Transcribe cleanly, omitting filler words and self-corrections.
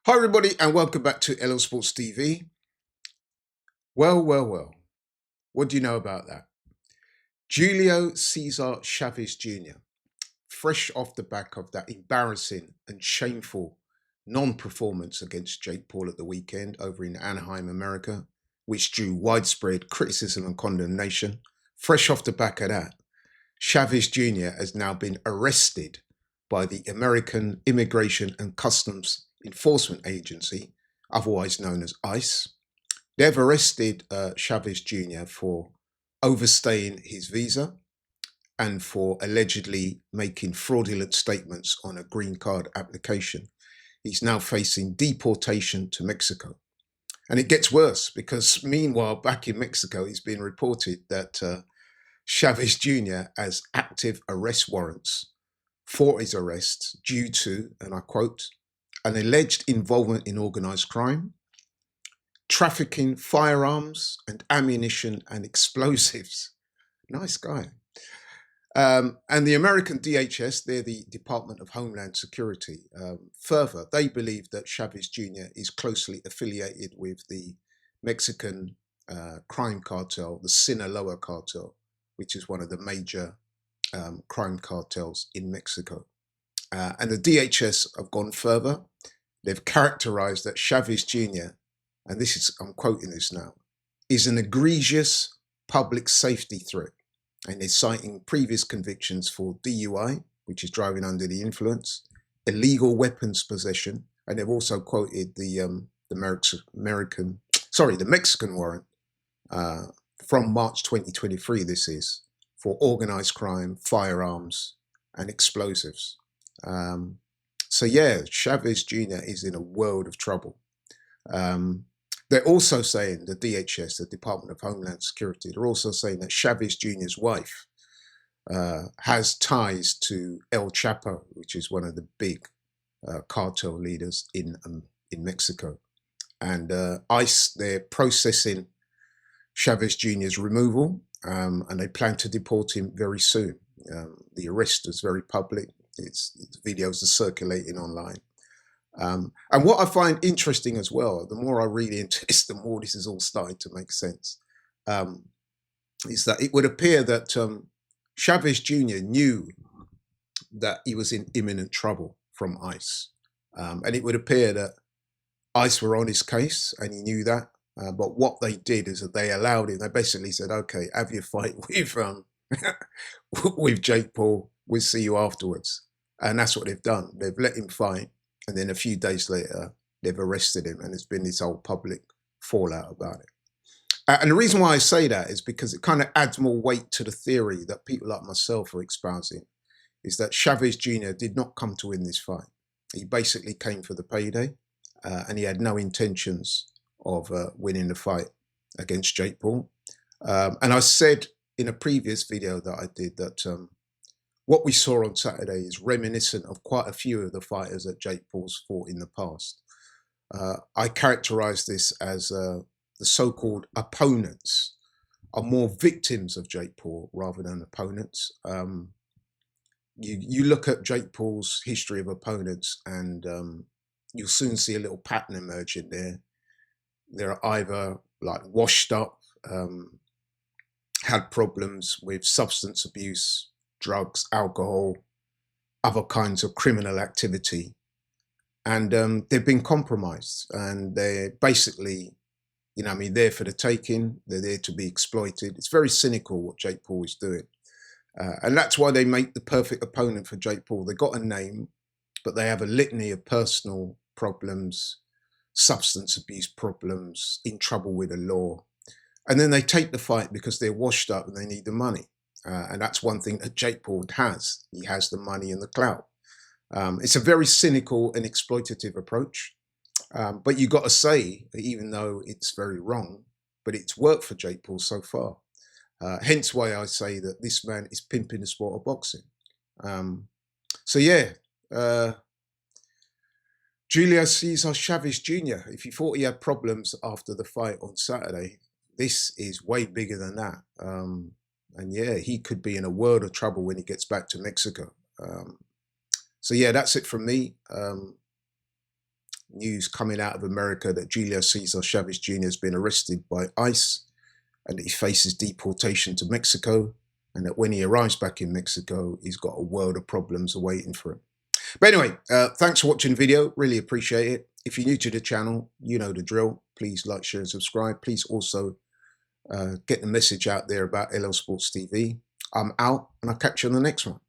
Hi, everybody, and welcome back to LL Sports TV. Well. What do you know about that? Julio Cesar Chavez Jr., fresh off the back of that embarrassing and shameful non performance against Jake Paul at the weekend over in Anaheim, America, which drew widespread criticism and condemnation. Fresh off the back of that, Chavez Jr. has now been arrested by the American Immigration and Customs Enforcement Agency, otherwise known as ICE. They've arrested Chavez Jr. for overstaying his visa and for allegedly making fraudulent statements on a green card application. He's now facing deportation to Mexico. And it gets worse because, meanwhile, back in Mexico, it's been reported that Chavez Jr. has active arrest warrants for his arrest due to, and I quote, an alleged involvement in organized crime, trafficking firearms and ammunition and explosives. Nice guy. And the American DHS, they're the Department of Homeland Security. Further, they believe that Chavez Jr. is closely affiliated with the Mexican crime cartel, the Sinaloa cartel, which is one of the major crime cartels in Mexico. And the DHS have gone further. They've characterized that Chavez Jr., and this is, I'm quoting this now, is an egregious public safety threat. And they're citing previous convictions for DUI, which is driving under the influence, illegal weapons possession, and they've also quoted the Mexican warrant from March 2023. This is for organized crime, firearms, and explosives. So yeah, Chavez Jr. is in a world of trouble. They're also saying, the DHS, the Department of Homeland Security, they're also saying that Chavez Jr.'s wife has ties to El Chapo, which is one of the big cartel leaders in Mexico. And ICE, they're processing Chavez Jr.'s removal, and they plan to deport him very soon. The arrest is very public. Its videos are circulating online. And what I find interesting as well, the more I read into this, the more this is all starting to make sense, is that it would appear that Chavez Jr. knew that he was in imminent trouble from ICE. And it would appear that ICE were on his case and he knew that. But what they did is that they allowed him, they basically said, okay, have your fight with, with Jake Paul, we'll see you afterwards. And that's what they've done. They've let him fight. And then a few days later, they've arrested him, and there's been this whole public fallout about it. And the reason why I say that is because it kind of adds more weight to the theory that people like myself are espousing, is that Chavez Jr. did not come to win this fight. He basically came for the payday, and he had no intentions of winning the fight against Jake Paul. And I said in a previous video that I did that what we saw on Saturday is reminiscent of quite a few of the fighters that Jake Paul's fought in the past. I characterize this as the so-called opponents are more victims of Jake Paul rather than opponents. You look at Jake Paul's history of opponents and you'll soon see a little pattern emerging there. They're either like washed up, had problems with substance abuse, drugs, alcohol, other kinds of criminal activity. And they've been compromised and they're basically, there for the taking. They're there to be exploited. It's very cynical what Jake Paul is doing. And that's why they make the perfect opponent for Jake Paul. They've got a name, but they have a litany of personal problems, substance abuse problems, in trouble with the law. And then they take the fight because they're washed up and they need the money. And that's one thing that Jake Paul has. He has the money and the clout. It's a very cynical and exploitative approach. But you got to say, even though it's very wrong, but it's worked for Jake Paul so far. Hence why I say that this man is pimping the sport of boxing. So yeah, Julio Cesar Chavez Jr., if you thought he had problems after the fight on Saturday, this is way bigger than that. And yeah, he could be in a world of trouble when he gets back to Mexico. So yeah, that's it from me. news coming out of America that Julio Cesar Chavez Jr. has been arrested by ICE and that he faces deportation to Mexico, and that when he arrives back in Mexico, he's got a world of problems awaiting for him. But anyway, thanks for watching the video. Really appreciate it. If you're new to the channel, you know the drill. Please like, share, and subscribe. Please also get the message out there about LL Sports TV. I'm out, and I'll catch you on the next one.